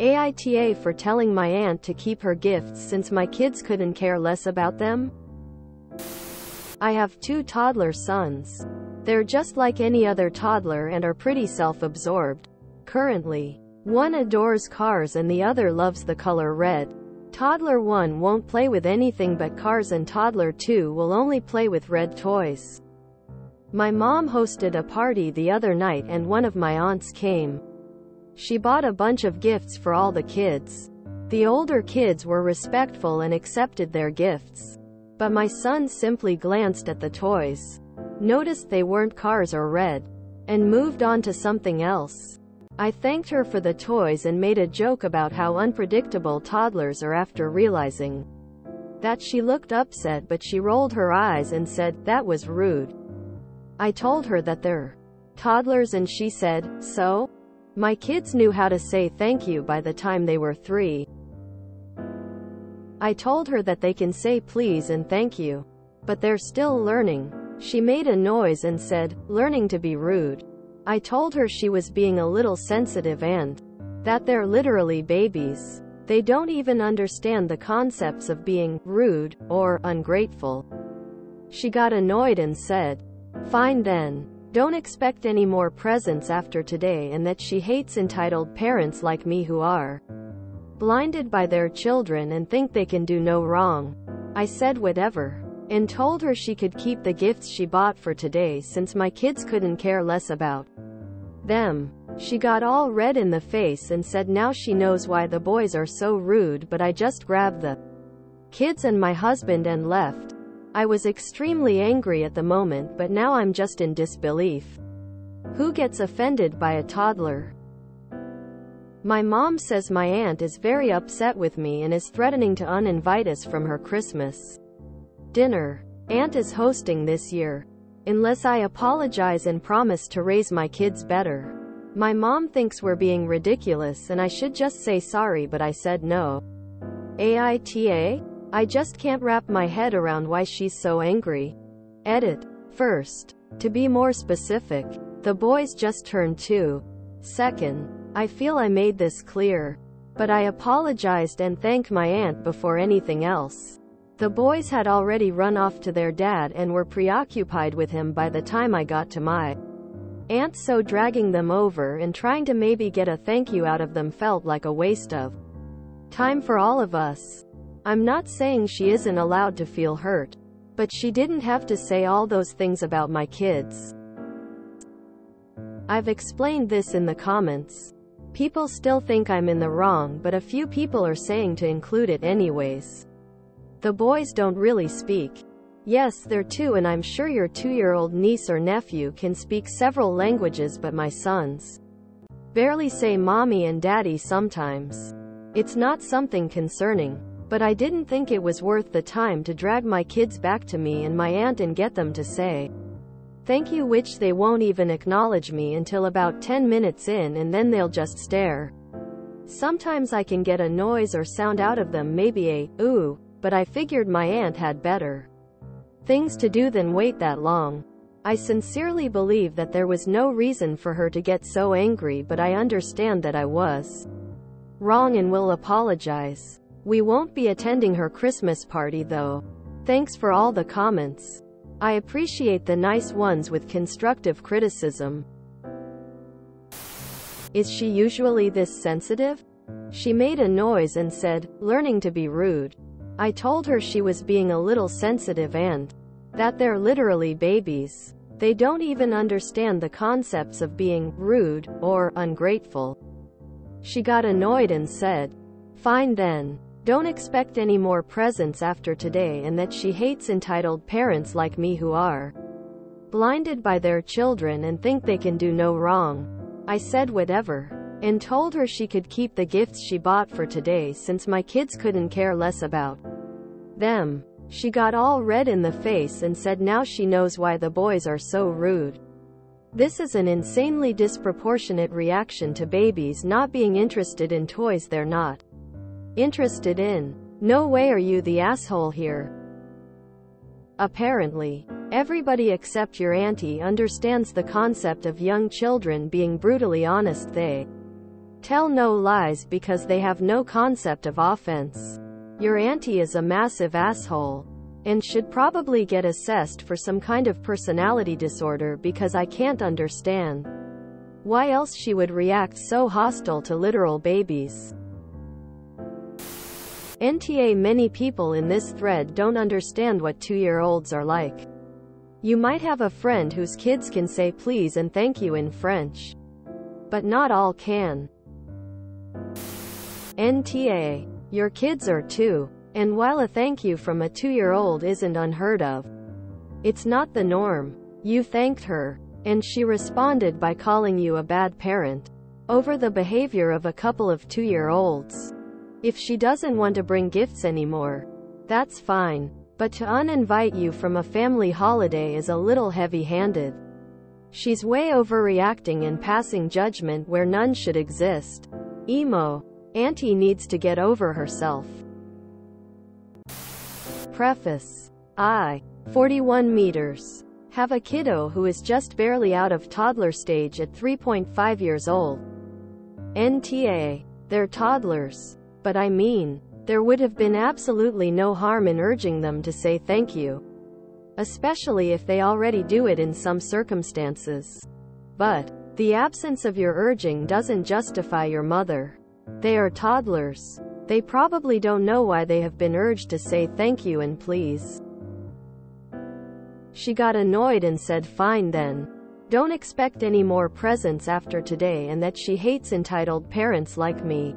AITA for telling my aunt to keep her gifts since my kids couldn't care less about them? I have 2 toddler sons. They're just like any other toddler and are pretty self-absorbed. Currently, one adores cars and the other loves the color red. Toddler 1 won't play with anything but cars and toddler 2 will only play with red toys. My mom hosted a party the other night and one of my aunts came. She bought a bunch of gifts for all the kids. The older kids were respectful and accepted their gifts. But my son simply glanced at the toys, noticed they weren't cars or red, and moved on to something else. I thanked her for the toys and made a joke about how unpredictable toddlers are after realizing that. She looked upset, but she rolled her eyes and said, "That was rude." I told her that they're toddlers and she said, "So?" My kids knew how to say thank you by the time they were 3. I told her that they can say please and thank you, but they're still learning. She made a noise and said, "Learning to be rude." I told her she was being a little sensitive and that they're literally babies. They don't even understand the concepts of being rude or ungrateful. She got annoyed and said, "Fine then. Don't expect any more presents after today," and that she hates entitled parents like me who are blinded by their children and think they can do no wrong. I said whatever, and told her she could keep the gifts she bought for today since my kids couldn't care less about them. She got all red in the face and said now she knows why the boys are so rude, but I just grabbed the kids and my husband and left. I was extremely angry at the moment, but now I'm just in disbelief. Who gets offended by a toddler? My mom says my aunt is very upset with me and is threatening to uninvite us from her Christmas dinner aunt is hosting this year, unless I apologize and promise to raise my kids better. My mom thinks we're being ridiculous and I should just say sorry, but I said no. AITA? I just can't wrap my head around why she's so angry. Edit. First, to be more specific, the boys just turned 2. Second, I feel I made this clear, but I apologized and thanked my aunt before anything else. The boys had already run off to their dad and were preoccupied with him by the time I got to my aunt, so dragging them over and trying to maybe get a thank you out of them felt like a waste of time for all of us. I'm not saying she isn't allowed to feel hurt, but she didn't have to say all those things about my kids. I've explained this in the comments. People still think I'm in the wrong, but a few people are saying to include it anyways. The boys don't really speak. Yes, they're 2 and I'm sure your 2-year-old niece or nephew can speak several languages, but my sons barely say mommy and daddy sometimes. It's not something concerning, but I didn't think it was worth the time to drag my kids back to me and my aunt and get them to say thank you, which they won't even acknowledge me until about 10 minutes in, and then they'll just stare. Sometimes I can get a noise or sound out of them, maybe a ooh, but I figured my aunt had better things to do than wait that long. I sincerely believe that there was no reason for her to get so angry, but I understand that I was wrong and will apologize. We won't be attending her Christmas party though. Thanks for all the comments. I appreciate the nice ones with constructive criticism. Is she usually this sensitive? She made a noise and said, "Learning to be rude." I told her she was being a little sensitive and that they're literally babies. They don't even understand the concepts of being rude or ungrateful. She got annoyed and said, "Fine then. Don't expect any more presents after today," and that she hates entitled parents like me who are blinded by their children and think they can do no wrong. I said whatever, and told her she could keep the gifts she bought for today since my kids couldn't care less about them. She got all red in the face and said now she knows why the boys are so rude. This is an insanely disproportionate reaction to babies not being interested in toys they're not interested in. No way are you the asshole here. Apparently, everybody except your auntie understands the concept of young children being brutally honest. They Tell no lies because they have no concept of offense. Your auntie is a massive asshole and should probably get assessed for some kind of personality disorder because I can't understand why else she would react so hostile to literal babies. NTA Many people in this thread don't understand what 2-year-olds are like. You might have a friend whose kids can say please and thank you in French, but not all can. NTA. Your kids are 2. And while a thank you from a 2-year-old isn't unheard of, it's not the norm. You thanked her, and she responded by calling you a bad parent over the behavior of a couple of 2-year-olds. If she doesn't want to bring gifts anymore, that's fine. But to uninvite you from a family holiday is a little heavy-handed. She's way overreacting and passing judgment where none should exist. Emo. Auntie needs to get over herself. Preface. I, 41 meters, have a kiddo who is just barely out of toddler stage at 3.5 years old. NTA. They're toddlers. But I mean, there would have been absolutely no harm in urging them to say thank you, especially if they already do it in some circumstances. But the absence of your urging doesn't justify your mother. They are toddlers. They probably don't know why they have been urged to say thank you and please. She got annoyed and said fine then. Don't expect any more presents after today, and that she hates entitled parents like me.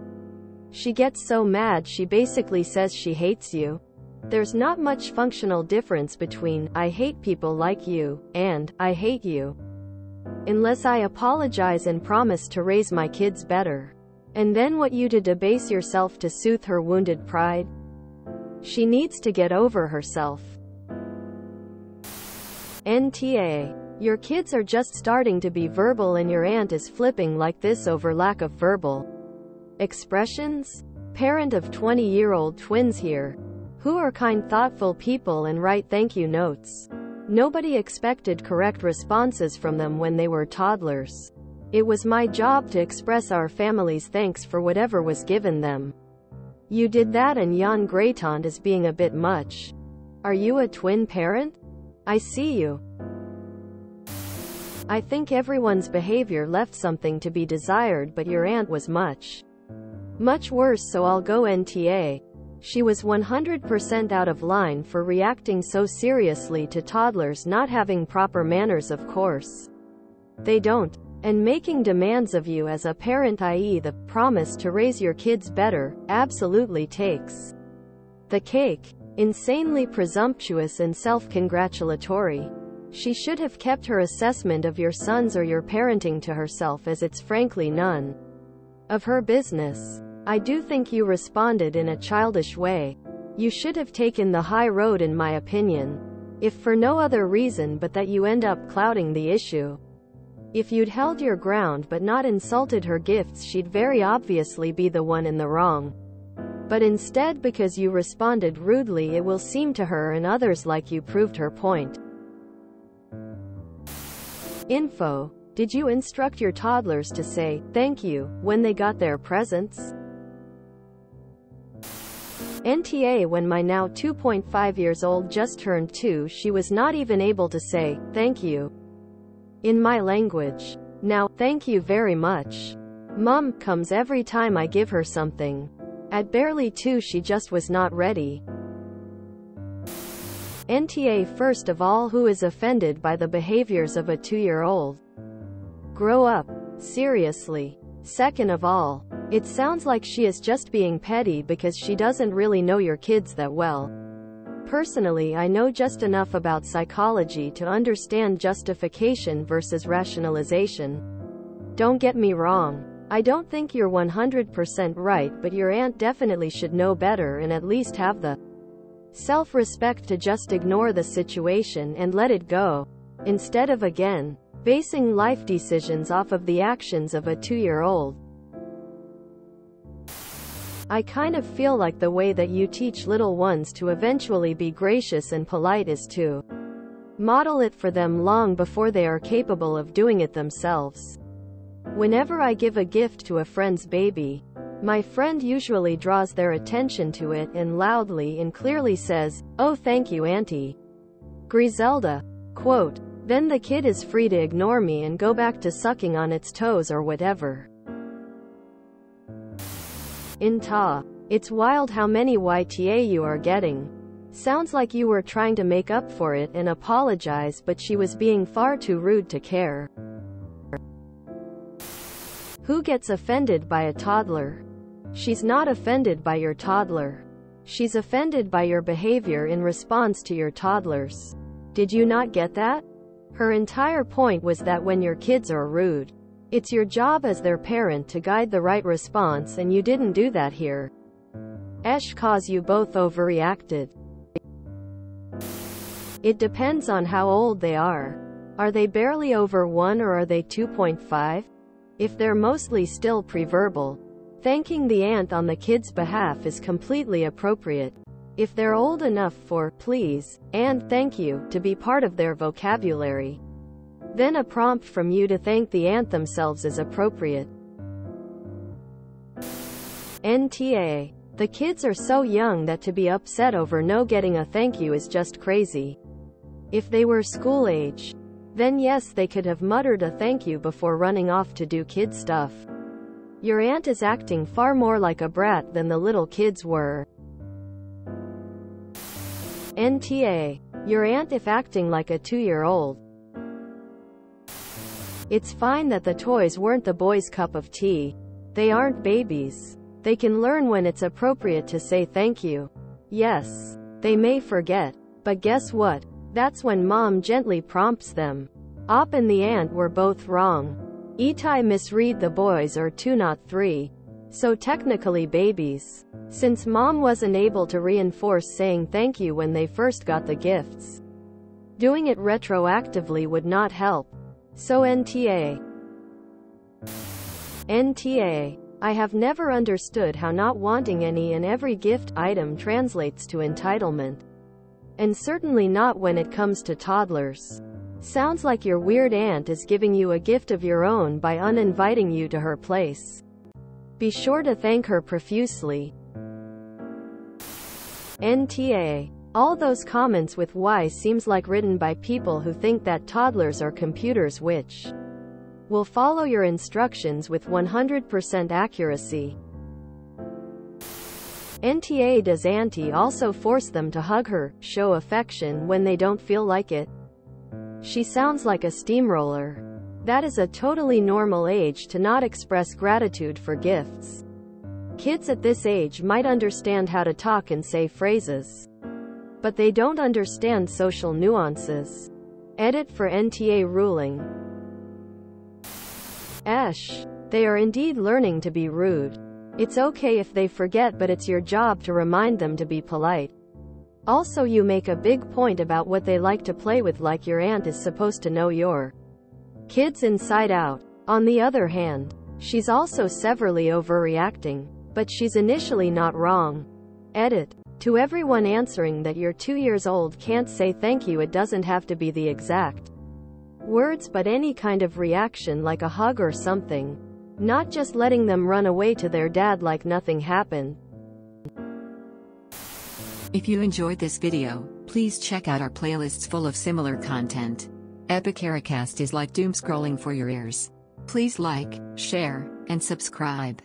She gets so mad she basically says she hates you. There's not much functional difference between I hate people like you and I hate you. Unless I apologize and promise to raise my kids better. And then want you to debase yourself to soothe her wounded pride? She needs to get over herself. NTA. Your kids are just starting to be verbal and your aunt is flipping like this over lack of verbal expressions? Parent of 20-year-old twins here, who are kind, thoughtful people and write thank you notes. Nobody expected correct responses from them when they were toddlers. It was my job to express our family's thanks for whatever was given them. You did that and Jan Greytond is being a bit much. Are you a twin parent? I see you. I think everyone's behavior left something to be desired, but your aunt was much worse, so I'll go NTA. She was 100% out of line for reacting so seriously to toddlers not having proper manners. Of course they don't. And making demands of you as a parent, i.e. the promise to raise your kids better, absolutely takes the cake. Insanely presumptuous and self-congratulatory. She should have kept her assessment of your sons or your parenting to herself, as it's frankly none of her business. I do think you responded in a childish way. You should have taken the high road in my opinion. If for no other reason but that you end up clouding the issue. If you'd held your ground but not insulted her gifts, she'd very obviously be the one in the wrong. But instead, because you responded rudely, it will seem to her and others like you proved her point. Info. Did you instruct your toddlers to say thank you when they got their presents? NTA. When my now 2.5 years old just turned 2, she was not even able to say thank you in my language. Now, thank you very much, Mom, comes every time I give her something. At barely 2, she just was not ready. NTA. First of all, who is offended by the behaviors of a 2-year-old? Grow up. Seriously. Second of all, it sounds like she is just being petty because she doesn't really know your kids that well. Personally, I know just enough about psychology to understand justification versus rationalization. Don't get me wrong. I don't think you're 100% right, but your aunt definitely should know better and at least have the self-respect to just ignore the situation and let it go, instead of again basing life decisions off of the actions of a 2-year-old. I kind of feel like the way that you teach little ones to eventually be gracious and polite is to model it for them long before they are capable of doing it themselves. Whenever I give a gift to a friend's baby, my friend usually draws their attention to it and loudly and clearly says, "Oh, thank you, Auntie Griselda." Quote, "Then the kid is free to ignore me and go back to sucking on its toes or whatever." AITA. It's wild how many YTA you are getting. Sounds like you were trying to make up for it and apologize, but she was being far too rude to care. Who gets offended by a toddler? She's not offended by your toddler. She's offended by your behavior in response to your toddlers. Did you not get that? Her entire point was that when your kids are rude, it's your job as their parent to guide the right response, and you didn't do that here. Cause you both overreacted. It depends on how old they are. Are they barely over 1 or are they 2.5? If they're mostly still preverbal, thanking the aunt on the kid's behalf is completely appropriate. If they're old enough for please and thank you to be part of their vocabulary, then a prompt from you to thank the aunt themselves is appropriate. NTA. The kids are so young that to be upset over no getting a thank you is just crazy. If they were school age, then yes, they could have muttered a thank you before running off to do kid stuff. Your aunt is acting far more like a brat than the little kids were. NTA. Your aunt if acting like a 2-year-old. It's fine that the toys weren't the boys' cup of tea. They aren't babies. They can learn when it's appropriate to say thank you. Yes, they may forget, but guess what? That's when mom gently prompts them. Op and the aunt were both wrong. AITA misread the boys are 2 not 3. So technically babies. Since mom wasn't able to reinforce saying thank you when they first got the gifts, doing it retroactively would not help. So NTA. NTA. I have never understood how not wanting any and every gift item translates to entitlement. And certainly not when it comes to toddlers. Sounds like your weird aunt is giving you a gift of your own by uninviting you to her place. Be sure to thank her profusely. NTA. All those comments with Y seems like written by people who think that toddlers are computers which will follow your instructions with 100% accuracy. NTA. Does Auntie also force them to hug her, show affection when they don't feel like it? She sounds like a steamroller. That is a totally normal age to not express gratitude for gifts. Kids at this age might understand how to talk and say phrases, but they don't understand social nuances. Edit for NTA ruling. They are indeed learning to be rude. It's okay if they forget, but it's your job to remind them to be polite. Also, you make a big point about what they like to play with, like your aunt is supposed to know your kids inside out. On the other hand, she's also severely overreacting, but she's initially not wrong. Edit. To everyone answering that you're 2 years old can't say thank you, it doesn't have to be the exact words, but any kind of reaction like a hug or something. Not just letting them run away to their dad like nothing happened. If you enjoyed this video, please check out our playlists full of similar content. AmITheAsshole is like doom scrolling for your ears. Please like, share, and subscribe.